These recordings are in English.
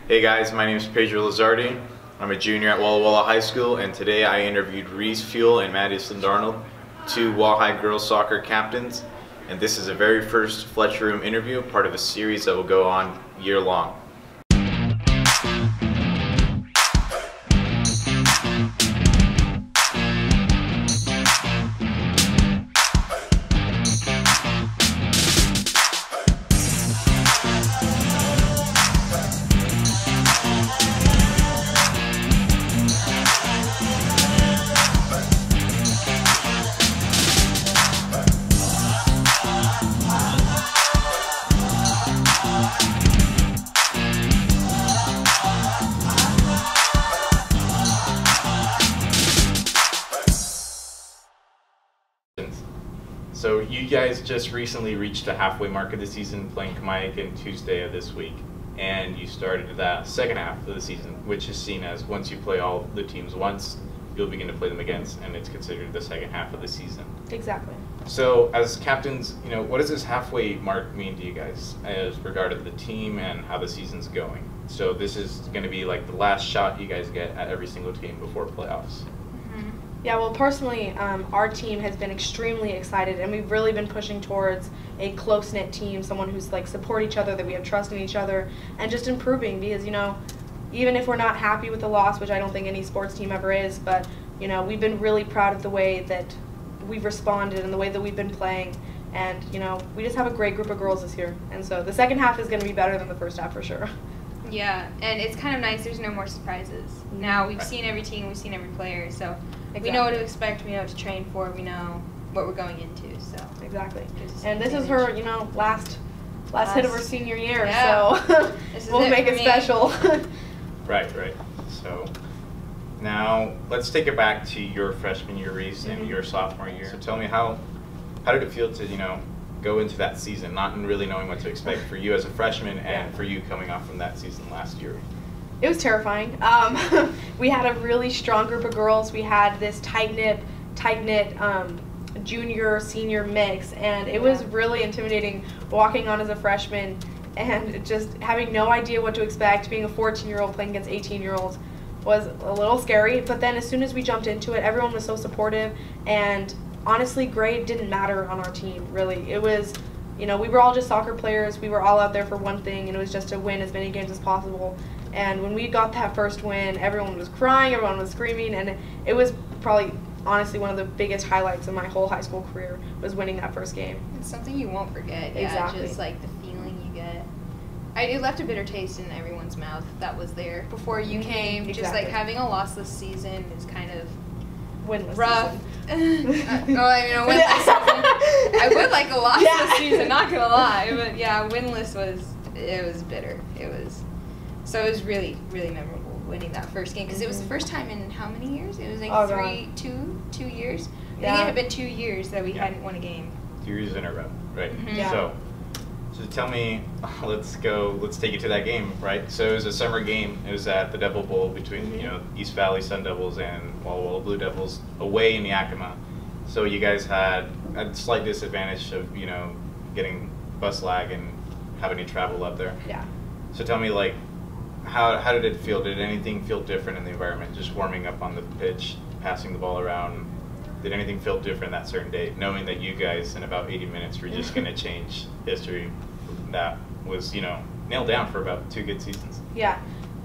Hey guys, my name is Pedro Lizardi. I'm a junior at Walla Walla High School, and today I interviewed Reese Fewell and Madison Darnold, two Walla High girls soccer captains, and this is a very first Fletcher Room interview, part of a series that will go on year long. So you guys just recently reached the halfway mark of the season, playing Kamiakin Tuesday of this week, and you started that second half of the season, which is seen as once you play all the teams once, you'll begin to play them again, and it's considered the second half of the season. Exactly. So as captains, what does this halfway mark mean to you guys as regarded the team and how the season's going? So this is going to be like the last shot you guys get at every single team before playoffs. Yeah, well, personally, our team has been extremely excited, and we've really been pushing towards a close-knit team, someone who's like support each other, that we have trust in each other, and just improving. Because even if we're not happy with the loss, which I don't think any sports team ever is, but we've been really proud of the way that we've responded and the way that we've been playing, and we just have a great group of girls this year, and so the second half is going to be better than the first half for sure. Yeah, and it's kind of nice. There's no more surprises. Now we've seen every team, we've seen every player, so. Exactly. We know what to expect, we know what to train for, we know what we're going into, so. Exactly. And this is her, last hit of her senior year, so we'll make it special. Right. So now let's take it back to your freshman year, Reese, and your sophomore year. So tell me, how did it feel to, go into that season, not really knowing what to expect for you as a freshman and for you coming off from that season last year? It was terrifying. We had a really strong group of girls. We had this tight-knit junior, senior mix, and it was really intimidating walking on as a freshman and just having no idea what to expect. Being a 14-year-old playing against 18-year-olds was a little scary, but then as soon as we jumped into it, everyone was so supportive, and honestly, grade didn't matter on our team, really. It was, we were all just soccer players. We were all out there for one thing, and it was just to win as many games as possible. And when we got that first win, everyone was crying, everyone was screaming, and it was probably, honestly, one of the biggest highlights of my whole high school career was winning that first game. It's something you won't forget. Exactly. Yeah, just like the feeling you get. It left a bitter taste in everyone's mouth that was there before you came. Exactly. Just like having a lossless season is kind of winless rough. Winless season. I would like a lossless season, not gonna lie, but yeah, winless was bitter. So it was really, really memorable winning that first game because it was the first time in how many years? It was like two years. I think it had been 2 years that we hadn't won a game. 2 years in a row, right? Yeah. So tell me, let's take you to that game, right? So it was a summer game. It was at the Devil Bowl between East Valley Sun Devils and Walla Walla Blue Devils away in Yakima. So you guys had a slight disadvantage of getting bus lag and having to travel up there. Yeah. So tell me, how did it feel? Did anything feel different in the environment? Just warming up on the pitch, passing the ball around. Did anything feel different that certain day, knowing that you guys in about 80 minutes were just going to change history that was, nailed down for about 2 good seasons? Yeah.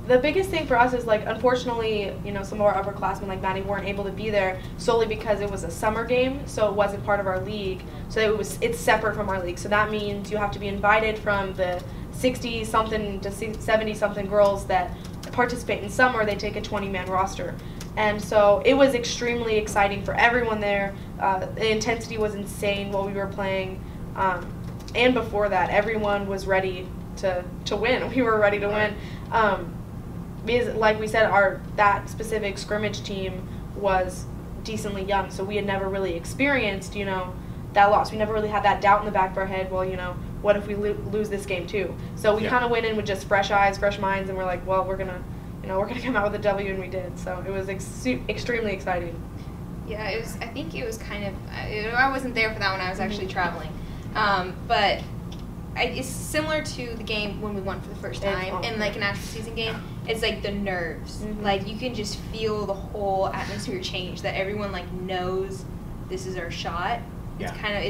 The biggest thing for us is, unfortunately, some of our upperclassmen like Maddie weren't able to be there solely because it was a summer game, so it wasn't part of our league. So it's separate from our league. So that means you have to be invited from the 60-something to 70-something girls that participate in summer. They take a 20-man roster. And so it was extremely exciting for everyone there. The intensity was insane while we were playing. And before that, everyone was ready to win. We were ready to win. Because, like we said, that specific scrimmage team was decently young, so we had never really experienced, that loss. We never really had that doubt in the back of our head, well, what if we lose this game too? So we kind of went in with just fresh eyes, fresh minds, and we're like, well, we're gonna come out with a W, and we did. So it was extremely exciting. Yeah, I think it was kind of, I wasn't there for that one. I was actually traveling, but it's similar to the game when we won for the first time in like an actual season game. It's like the nerves. Like you can just feel the whole atmosphere change. That everyone like knows this is our shot. It's kind of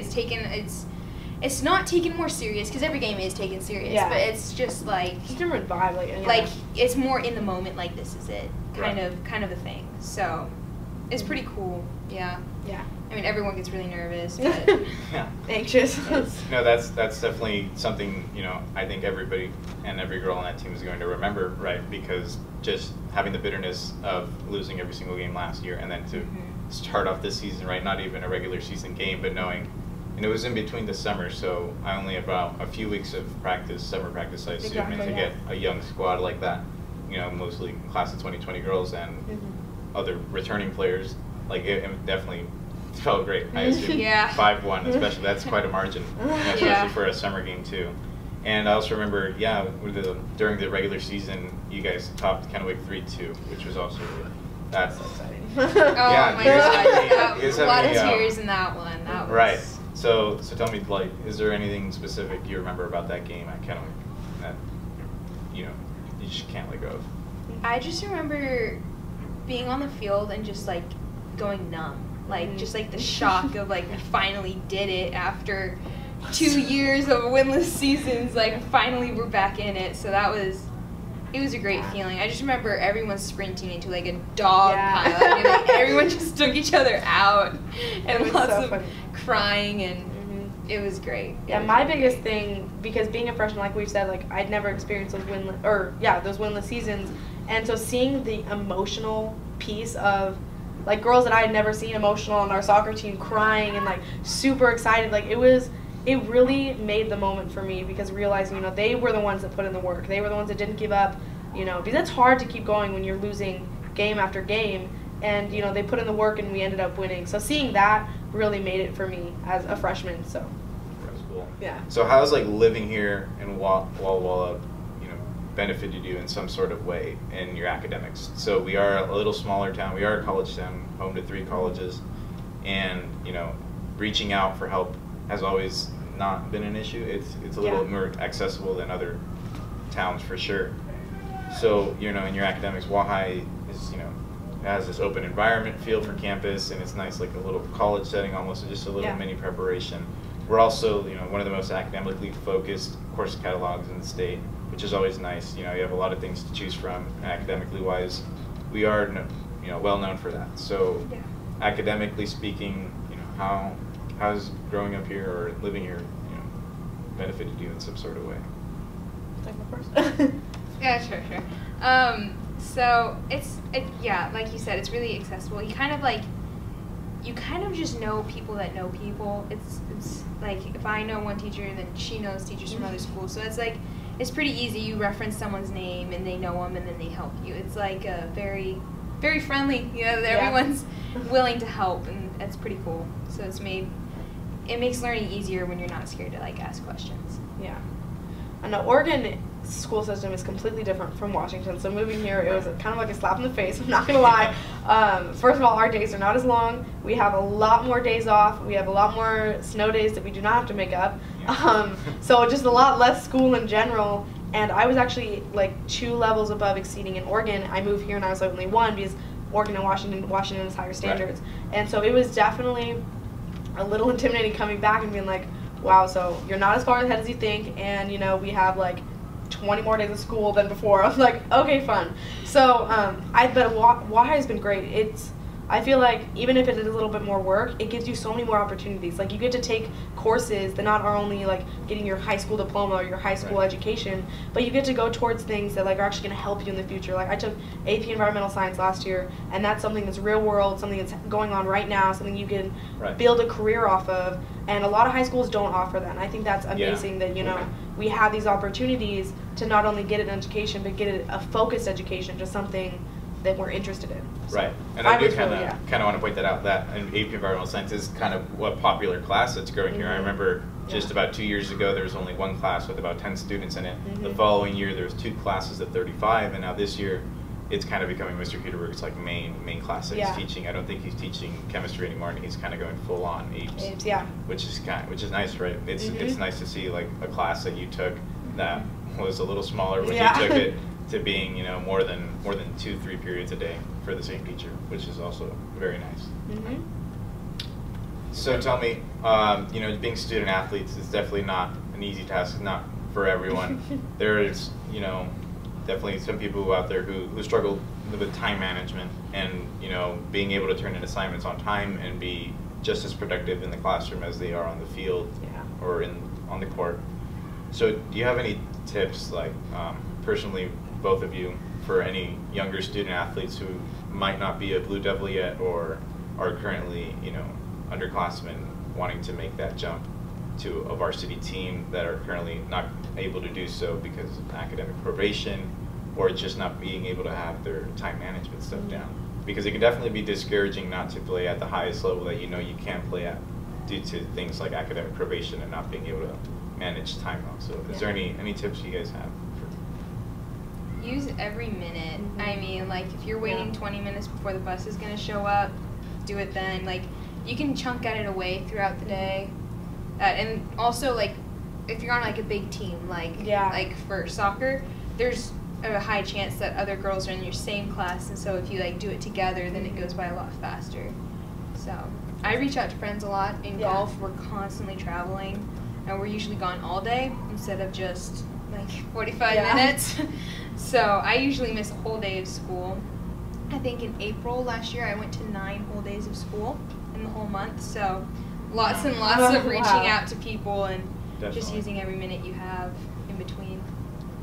it's not taken more serious because every game is taken serious. But it's just like it's a different vibe. Like it's more in the moment. Like this is it. Kind of a thing. So it's pretty cool. Yeah. I mean, everyone gets really nervous, but anxious. No, that's definitely something, you know, I think everybody and every girl on that team is going to remember, right? Because just having the bitterness of losing every single game last year and then to start off this season, right? Not even a regular season game, but knowing, and it was in between the summer, so I only had about a few weeks of practice, summer practice, I assume, and to get a young squad like that, you know, mostly class of 2020 girls and other returning players, like it definitely felt great. I assume 5-1, especially that's quite a margin, especially for a summer game too. And I also remember, during the regular season, you guys topped Kennewick 3-2, which was also that's exciting. Oh my god, a lot of tears in that one. That was... Right. So tell me, like, is there anything specific you remember about that game at Kennewick that you just can't let go of? I just remember being on the field and just like going numb. Like, just like the shock of like, we finally did it after 2 years of winless seasons. Like, finally we're back in it. So it was a great feeling. I just remember everyone sprinting into like a dog pile. I mean, like, everyone just took each other out. And lots of crying, and it was great. Yeah, my biggest thing, because being a freshman, like we've said, like I'd never experienced those winless seasons. And so seeing the emotional piece of like girls that I had never seen emotional on our soccer team crying and like super excited, like it really made the moment for me, because realizing, they were the ones that put in the work. They were the ones that didn't give up, because it's hard to keep going when you're losing game after game, and they put in the work and we ended up winning. So seeing that really made it for me as a freshman. So that's cool. Yeah. So how's like living here in Walla Walla benefited you in some sort of way in your academics? So we are a little smaller town. We are a college town, home to 3 colleges, and reaching out for help has always not been an issue. It's a little more accessible than other towns for sure. So in your academics, Wahai is has this open environment feel for campus, and it's nice, like a little college setting almost, just a little mini preparation. We're also one of the most academically focused course catalogs in the state, which is always nice. You have a lot of things to choose from academically wise. We are well known for that. So academically speaking, how's growing up here or living here benefited you in some sort of way? Yeah, sure. So like you said, it's really accessible. You kind of just know people that know people. It's like if I know one teacher, then she knows teachers from other schools. So it's like, it's pretty easy. You reference someone's name and they know them, and then they help you. It's like a very, very friendly. Everyone's willing to help, and that's pretty cool. So it makes learning easier when you're not scared to like ask questions. Yeah. And the Oregon school system is completely different from Washington. So moving here, it was kind of like a slap in the face. I'm not gonna lie. First of all, our days are not as long. We have a lot more days off. We have a lot more snow days that we do not have to make up. So just a lot less school in general. And I was actually like 2 levels above exceeding in Oregon. I moved here and I was only 1 because Oregon and Washington has higher standards. Right. And so it was definitely a little intimidating coming back and being like, wow, so you're not as far ahead as you think, and we have like 20 more days of school than before. I was like, okay, fun. So but Wahai has been great. I feel like even if it is a little bit more work, it gives you so many more opportunities. Like you get to take courses that not are only like getting your high school diploma or your high school education, but you get to go towards things that like are actually going to help you in the future. Like I took AP Environmental Science last year, and that's something that's real world, something that's going on right now, something you can build a career off of. And a lot of high schools don't offer that. And I think that's amazing that we have these opportunities to not only get an education, but get a focused education to something that we're interested in. So right, and I do kind of want to point that out, that in AP Environmental Science is kind of a popular class that's growing here. I remember just about 2 years ago there was only 1 class with about 10 students in it. The following year there was 2 classes of 35, and now this year it's kind of becoming Mr. Huderberg's like main class that he's teaching. I don't think he's teaching chemistry anymore, and he's kind of going full on APES. Yeah. Which is nice, right? It's nice to see like a class that you took that was a little smaller when you took it to being, you know, more than 2-3 periods a day for the same teacher, which is also very nice. So tell me, you know, being student athletes is definitely not an easy task. It's not for everyone. There is, you know, definitely some people out there who struggle with time management and, you know, being able to turn in assignments on time and be just as productive in the classroom as they are on the field or on the court. So do you have any tips, like personally, both of you, for any younger student athletes who might not be a Blue Devil yet or are currently, you know, underclassmen wanting to make that jump to a varsity team that are currently not able to do so because of academic probation or just not being able to have their time management stuff down? Because it can definitely be discouraging not to play at the highest level that you know you can play at due to things like academic probation and not being able to manage time well. So is there any tips you guys have? Use every minute. I mean, like, if you're waiting 20 minutes before the bus is going to show up, do it then. Like, you can chunk at it away throughout the day. And also, like, if you're on, like, a big team, like for soccer, there's a high chance that other girls are in your same class, and so if you, like, do it together, then it goes by a lot faster. So I reach out to friends a lot. In golf, we're constantly traveling, and we're usually gone all day instead of just, like, 45 minutes. So I usually miss a whole day of school. I think in April last year I went to 9 whole days of school in the whole month. So lots and lots of reaching out to people and just using every minute you have in between.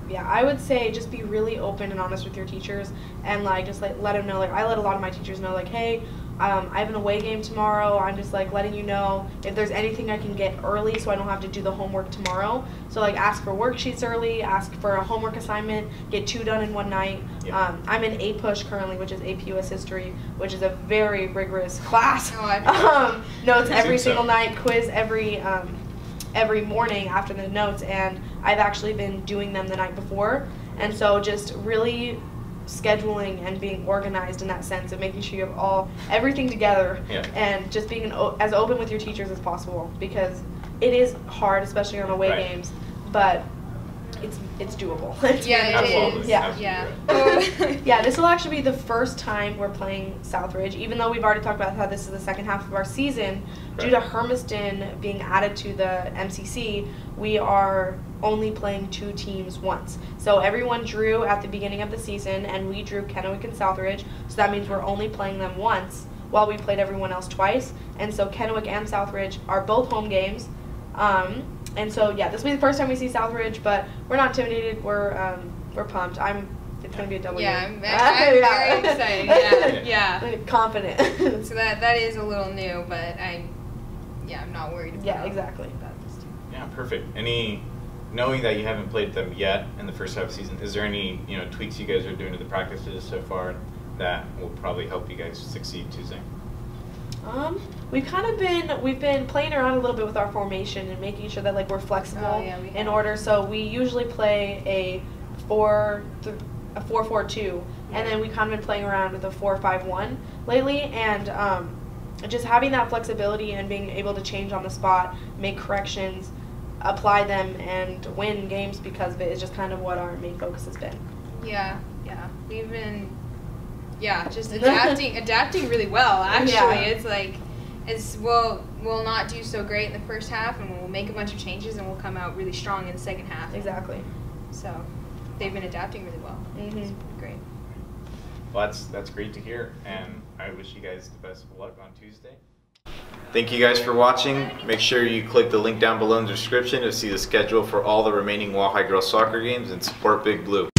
Yeah, I would say just be really open and honest with your teachers and, like, just, like, let them know. Like, I let a lot of my teachers know, like, hey, I have an away game tomorrow. I'm just, like, letting you know if there's anything I can get early so I don't have to do the homework tomorrow. So, like, ask for worksheets early, ask for a homework assignment, get 2 done in one night. I'm in A-Push currently, which is AP US History, which is a very rigorous class. Notes every single night, quiz every morning after the notes, and I've actually been doing them the night before. And so just really scheduling and being organized in that sense of making sure you have everything together and just being as open with your teachers as possible, because it is hard, especially on away games, but it's doable. It is. Yeah, this will actually be the first time we're playing Southridge, even though we've already talked about how this is the second half of our season. Due to Hermiston being added to the MCC, we are only playing 2 teams once. So everyone drew at the beginning of the season, and we drew Kennewick and Southridge, so that means we're only playing them once, while we played everyone else twice. And so Kennewick and Southridge are both home games. And so, yeah, this will be the first time we see Southridge, but we're not intimidated. We're pumped. It's going to be a double year. I'm very excited. Yeah. Confident. So that is a little new, but I'm not worried about exactly. about this team. Yeah, perfect. Knowing that you haven't played them yet in the first half of the season, is there any, you know, tweaks you guys are doing to the practices so far that will probably help you guys succeed Tuesday? We've been playing around a little bit with our formation and making sure that, like, we're flexible in order. So we usually play a 4-4-2, and then we kind of been playing around with a 4-5-1 lately, and just having that flexibility and being able to change on the spot, make corrections, apply them, and win games because of it is just kind of what our main focus has been. Yeah. We've been just adapting really well, actually. It's like we'll not do so great in the first half, and we'll make a bunch of changes, and we'll come out really strong in the second half. Exactly. So they've been adapting really well. It's great. Well, that's great to hear, and I wish you guys the best of luck on Tuesday. Thank you guys for watching. Make sure you click the link down below in the description to see the schedule for all the remaining Wahai Girls soccer games and support Big Blue.